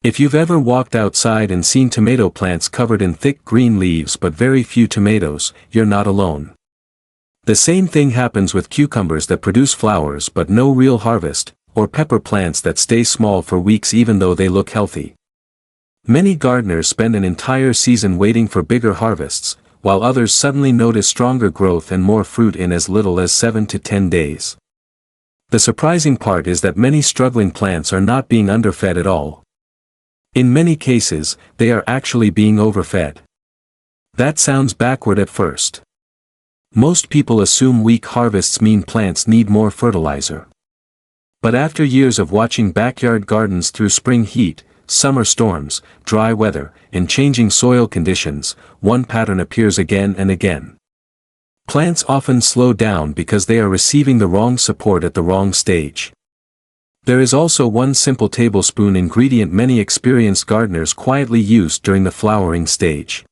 If you've ever walked outside and seen tomato plants covered in thick green leaves but very few tomatoes, you're not alone. The same thing happens with cucumbers that produce flowers but no real harvest, or pepper plants that stay small for weeks even though they look healthy. Many gardeners spend an entire season waiting for bigger harvests, while others suddenly notice stronger growth and more fruit in as little as 7 to 10 days. The surprising part is that many struggling plants are not being underfed at all. In many cases, they are actually being overfed. That sounds backward at first. Most people assume weak harvests mean plants need more fertilizer. But after years of watching backyard gardens through spring heat, summer storms, dry weather, and changing soil conditions, one pattern appears again and again. Plants often slow down because they are receiving the wrong support at the wrong stage. There is also one simple tablespoon ingredient many experienced gardeners quietly use during the flowering stage.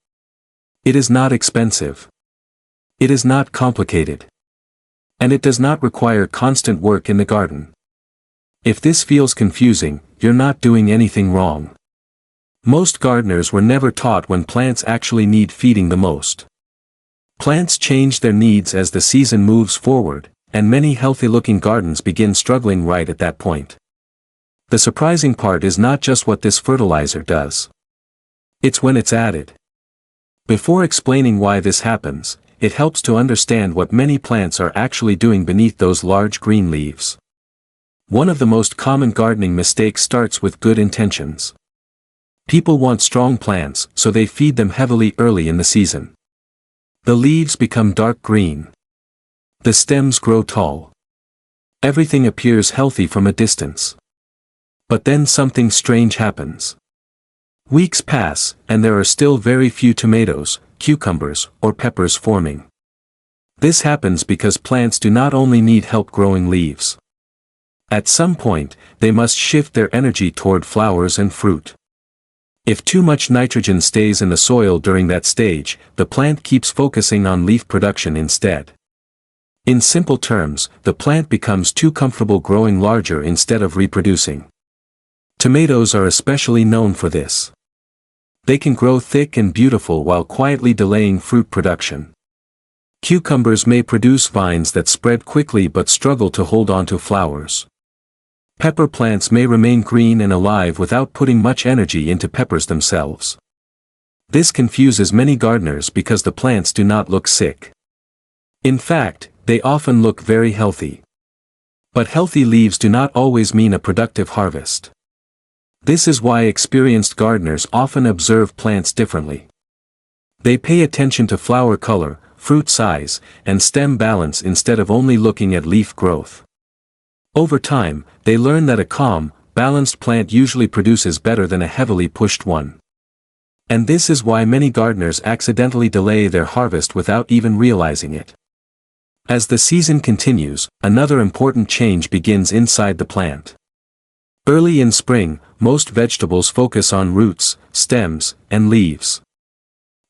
It is not expensive. It is not complicated. And it does not require constant work in the garden. If this feels confusing, you're not doing anything wrong. Most gardeners were never taught when plants actually need feeding the most. Plants change their needs as the season moves forward, and many healthy-looking gardens begin struggling right at that point. The surprising part is not just what this fertilizer does. It's when it's added. Before explaining why this happens, it helps to understand what many plants are actually doing beneath those large green leaves. One of the most common gardening mistakes starts with good intentions. People want strong plants, so they feed them heavily early in the season. The leaves become dark green. The stems grow tall. Everything appears healthy from a distance. But then something strange happens. Weeks pass, and there are still very few tomatoes, cucumbers, or peppers forming. This happens because plants do not only need help growing leaves. At some point, they must shift their energy toward flowers and fruit. If too much nitrogen stays in the soil during that stage, the plant keeps focusing on leaf production instead. In simple terms, the plant becomes too comfortable growing larger instead of reproducing. Tomatoes are especially known for this. They can grow thick and beautiful while quietly delaying fruit production. Cucumbers may produce vines that spread quickly but struggle to hold on to flowers. Pepper plants may remain green and alive without putting much energy into peppers themselves. This confuses many gardeners because the plants do not look sick. In fact, they often look very healthy. But healthy leaves do not always mean a productive harvest. This is why experienced gardeners often observe plants differently. They pay attention to flower color, fruit size, and stem balance instead of only looking at leaf growth. Over time, they learn that a calm, balanced plant usually produces better than a heavily pushed one. And this is why many gardeners accidentally delay their harvest without even realizing it. As the season continues, another important change begins inside the plant. Early in spring, most vegetables focus on roots, stems, and leaves.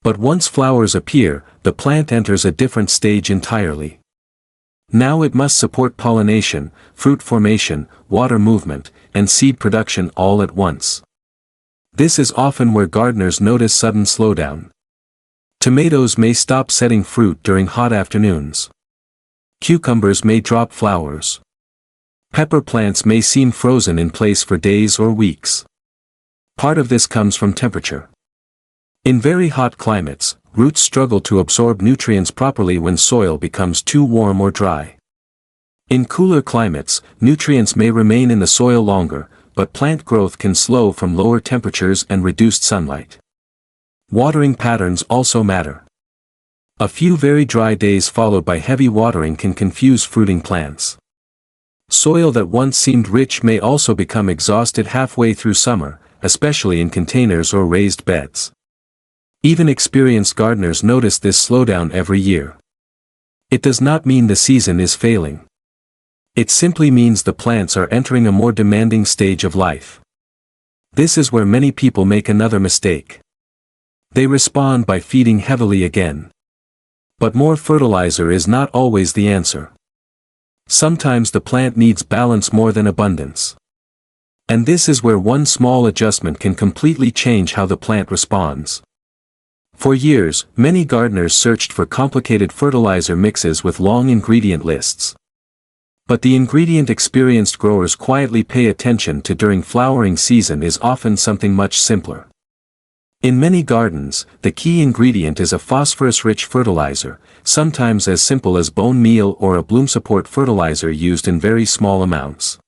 But once flowers appear, the plant enters a different stage entirely. Now it must support pollination, fruit formation, water movement, and seed production all at once. This is often where gardeners notice sudden slowdown. Tomatoes may stop setting fruit during hot afternoons. Cucumbers may drop flowers. Pepper plants may seem frozen in place for days or weeks. Part of this comes from temperature. In very hot climates, roots struggle to absorb nutrients properly when soil becomes too warm or dry. In cooler climates, nutrients may remain in the soil longer, but plant growth can slow from lower temperatures and reduced sunlight. Watering patterns also matter. A few very dry days followed by heavy watering can confuse fruiting plants. Soil that once seemed rich may also become exhausted halfway through summer, especially in containers or raised beds. Even experienced gardeners notice this slowdown every year. It does not mean the season is failing. It simply means the plants are entering a more demanding stage of life. This is where many people make another mistake. They respond by feeding heavily again. But more fertilizer is not always the answer. Sometimes the plant needs balance more than abundance. And this is where one small adjustment can completely change how the plant responds. For years, many gardeners searched for complicated fertilizer mixes with long ingredient lists. But the ingredient experienced growers quietly pay attention to during flowering season is often something much simpler. In many gardens, the key ingredient is a phosphorus-rich fertilizer, sometimes as simple as bone meal or a bloom support fertilizer used in very small amounts.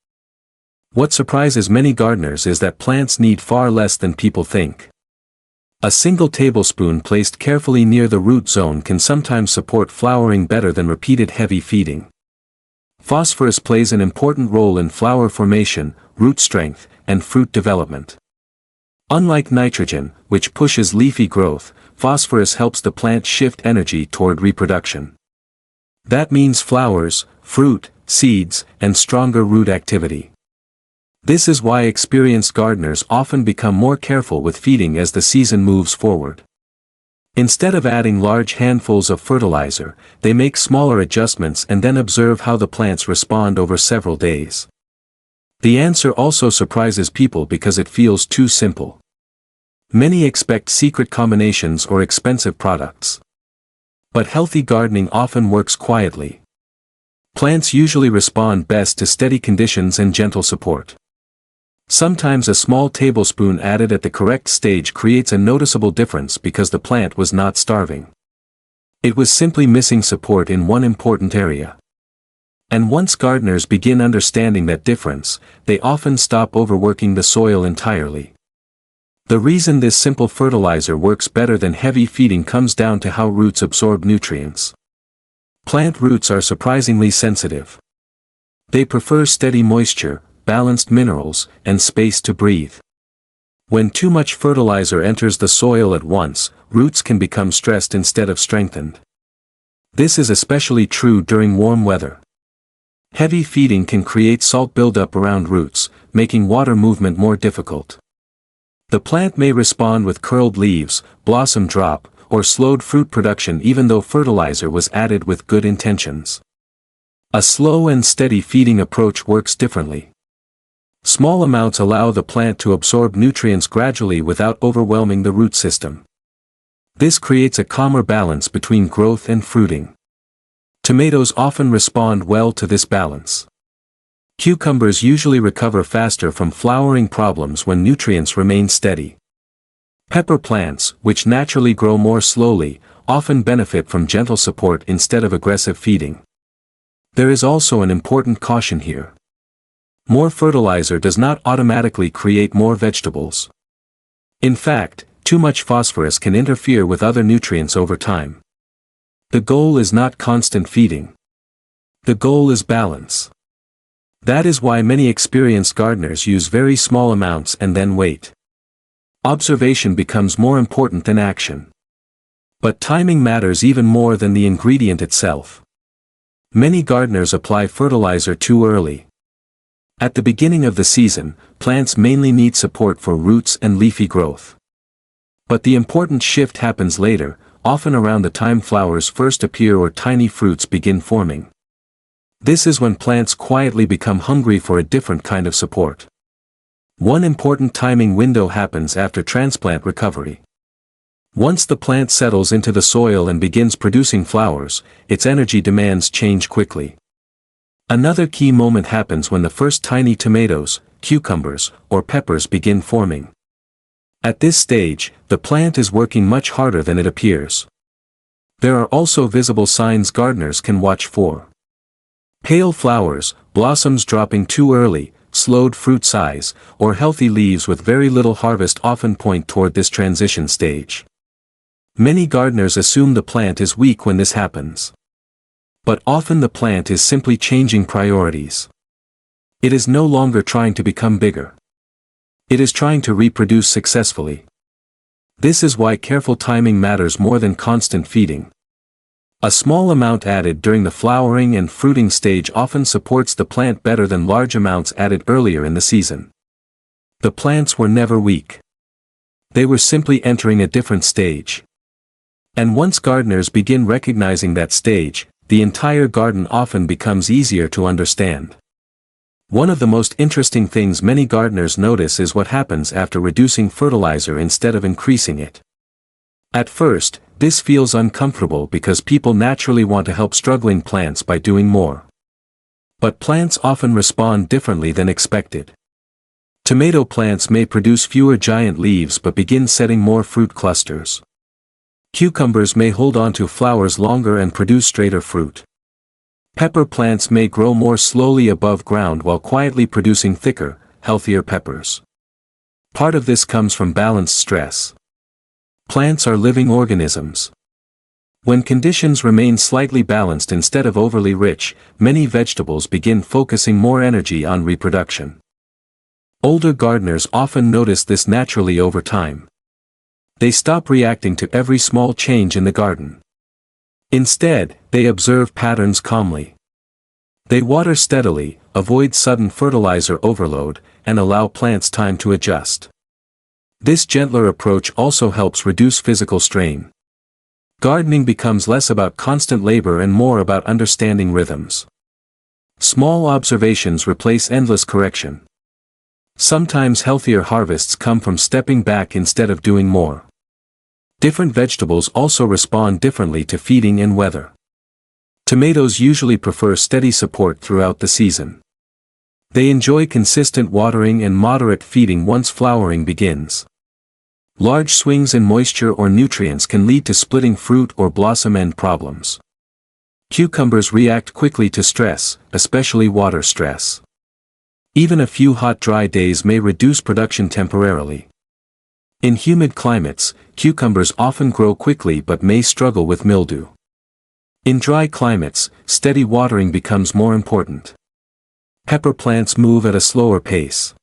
What surprises many gardeners is that plants need far less than people think. A single tablespoon placed carefully near the root zone can sometimes support flowering better than repeated heavy feeding. Phosphorus plays an important role in flower formation, root strength, and fruit development. Unlike nitrogen, which pushes leafy growth, phosphorus helps the plant shift energy toward reproduction. That means flowers, fruit, seeds, and stronger root activity. This is why experienced gardeners often become more careful with feeding as the season moves forward. Instead of adding large handfuls of fertilizer, they make smaller adjustments and then observe how the plants respond over several days. The answer also surprises people because it feels too simple. Many expect secret combinations or expensive products. But healthy gardening often works quietly. Plants usually respond best to steady conditions and gentle support. Sometimes a small tablespoon added at the correct stage creates a noticeable difference because the plant was not starving. It was simply missing support in one important area. And once gardeners begin understanding that difference, they often stop overworking the soil entirely. The reason this simple fertilizer works better than heavy feeding comes down to how roots absorb nutrients. Plant roots are surprisingly sensitive. They prefer steady moisture, balanced minerals, and space to breathe. When too much fertilizer enters the soil at once, roots can become stressed instead of strengthened. This is especially true during warm weather. Heavy feeding can create salt buildup around roots, making water movement more difficult. The plant may respond with curled leaves, blossom drop, or slowed fruit production even though fertilizer was added with good intentions. A slow and steady feeding approach works differently. Small amounts allow the plant to absorb nutrients gradually without overwhelming the root system. This creates a calmer balance between growth and fruiting. Tomatoes often respond well to this balance. Cucumbers usually recover faster from flowering problems when nutrients remain steady. Pepper plants, which naturally grow more slowly, often benefit from gentle support instead of aggressive feeding. There is also an important caution here. More fertilizer does not automatically create more vegetables. In fact, too much phosphorus can interfere with other nutrients over time. The goal is not constant feeding. The goal is balance. That is why many experienced gardeners use very small amounts and then wait. Observation becomes more important than action. But timing matters even more than the ingredient itself. Many gardeners apply fertilizer too early. At the beginning of the season, plants mainly need support for roots and leafy growth. But the important shift happens later, often around the time flowers first appear or tiny fruits begin forming. This is when plants quietly become hungry for a different kind of support. One important timing window happens after transplant recovery. Once the plant settles into the soil and begins producing flowers, its energy demands change quickly. Another key moment happens when the first tiny tomatoes, cucumbers, or peppers begin forming. At this stage, the plant is working much harder than it appears. There are also visible signs gardeners can watch for. Pale flowers, blossoms dropping too early, slowed fruit size, or healthy leaves with very little harvest often point toward this transition stage. Many gardeners assume the plant is weak when this happens. But often the plant is simply changing priorities. It is no longer trying to become bigger. It is trying to reproduce successfully. This is why careful timing matters more than constant feeding. A small amount added during the flowering and fruiting stage often supports the plant better than large amounts added earlier in the season. The plants were never weak. They were simply entering a different stage. And once gardeners begin recognizing that stage, the entire garden often becomes easier to understand. One of the most interesting things many gardeners notice is what happens after reducing fertilizer instead of increasing it. At first, this feels uncomfortable because people naturally want to help struggling plants by doing more. But plants often respond differently than expected. Tomato plants may produce fewer giant leaves but begin setting more fruit clusters. Cucumbers may hold on to flowers longer and produce straighter fruit. Pepper plants may grow more slowly above ground while quietly producing thicker, healthier peppers. Part of this comes from balanced stress. Plants are living organisms. When conditions remain slightly balanced instead of overly rich, many vegetables begin focusing more energy on reproduction. Older gardeners often notice this naturally over time. They stop reacting to every small change in the garden. Instead, they observe patterns calmly. They water steadily, avoid sudden fertilizer overload, and allow plants time to adjust. This gentler approach also helps reduce physical strain. Gardening becomes less about constant labor and more about understanding rhythms. Small observations replace endless correction. Sometimes healthier harvests come from stepping back instead of doing more. Different vegetables also respond differently to feeding and weather. Tomatoes usually prefer steady support throughout the season. They enjoy consistent watering and moderate feeding once flowering begins. Large swings in moisture or nutrients can lead to splitting fruit or blossom end problems. Cucumbers react quickly to stress, especially water stress. Even a few hot dry days may reduce production temporarily. In humid climates, cucumbers often grow quickly but may struggle with mildew. In dry climates, steady watering becomes more important. Pepper plants move at a slower pace.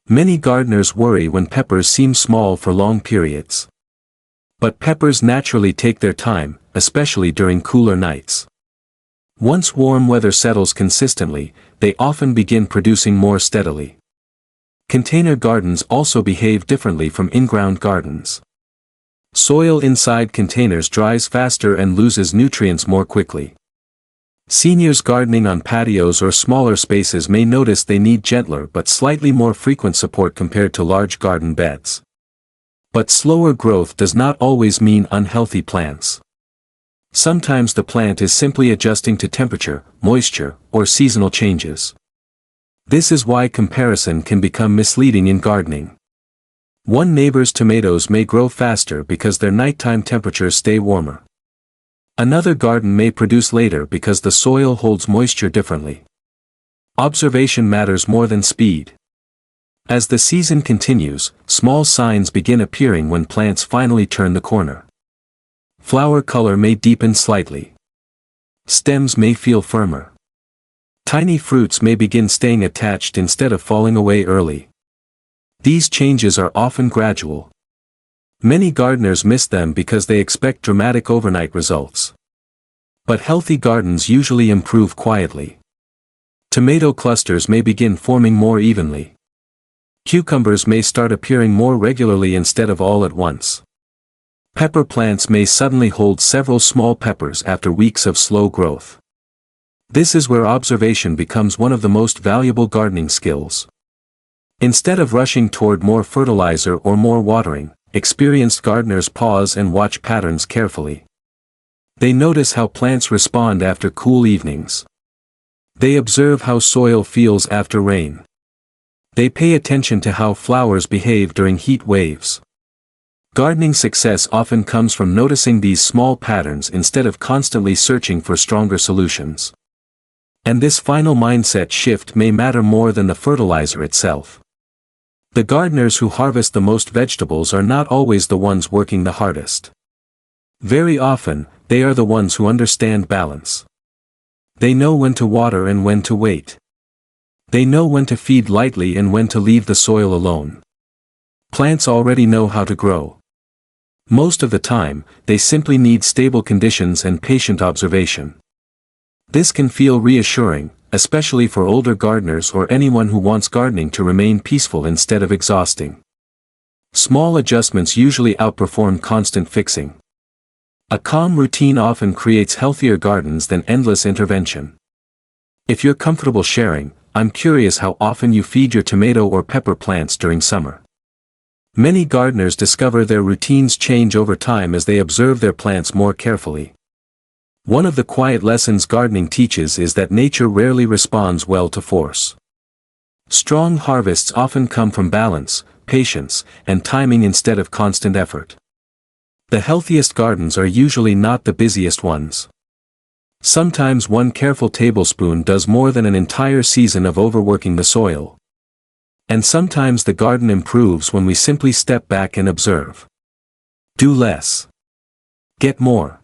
Many gardeners worry when peppers seem small for long periods. But peppers naturally take their time, especially during cooler nights. Once warm weather settles consistently, they often begin producing more steadily. Container gardens also behave differently from in-ground gardens. Soil inside containers dries faster and loses nutrients more quickly. Seniors gardening on patios or smaller spaces may notice they need gentler but slightly more frequent support compared to large garden beds. But slower growth does not always mean unhealthy plants. Sometimes the plant is simply adjusting to temperature, moisture, or seasonal changes. This is why comparison can become misleading in gardening. One neighbor's tomatoes may grow faster because their nighttime temperatures stay warmer. Another garden may produce later because the soil holds moisture differently. Observation matters more than speed. As the season continues, small signs begin appearing when plants finally turn the corner. Flower color may deepen slightly. Stems may feel firmer. Tiny fruits may begin staying attached instead of falling away early. These changes are often gradual. Many gardeners miss them because they expect dramatic overnight results. But healthy gardens usually improve quietly. Tomato clusters may begin forming more evenly. Cucumbers may start appearing more regularly instead of all at once. Pepper plants may suddenly hold several small peppers after weeks of slow growth. This is where observation becomes one of the most valuable gardening skills. Instead of rushing toward more fertilizer or more watering, experienced gardeners pause and watch patterns carefully. They notice how plants respond after cool evenings. They observe how soil feels after rain. They pay attention to how flowers behave during heat waves. Gardening success often comes from noticing these small patterns instead of constantly searching for stronger solutions. And this final mindset shift may matter more than the fertilizer itself. The gardeners who harvest the most vegetables are not always the ones working the hardest. Very often, they are the ones who understand balance. They know when to water and when to wait. They know when to feed lightly and when to leave the soil alone. Plants already know how to grow. Most of the time, they simply need stable conditions and patient observation. This can feel reassuring, especially for older gardeners or anyone who wants gardening to remain peaceful instead of exhausting. Small adjustments usually outperform constant fixing. A calm routine often creates healthier gardens than endless intervention. If you're comfortable sharing, I'm curious how often you feed your tomato or pepper plants during summer. Many gardeners discover their routines change over time as they observe their plants more carefully. One of the quiet lessons gardening teaches is that nature rarely responds well to force. Strong harvests often come from balance, patience, and timing instead of constant effort. The healthiest gardens are usually not the busiest ones. Sometimes one careful tablespoon does more than an entire season of overworking the soil. And sometimes the garden improves when we simply step back and observe. Do less. Get more.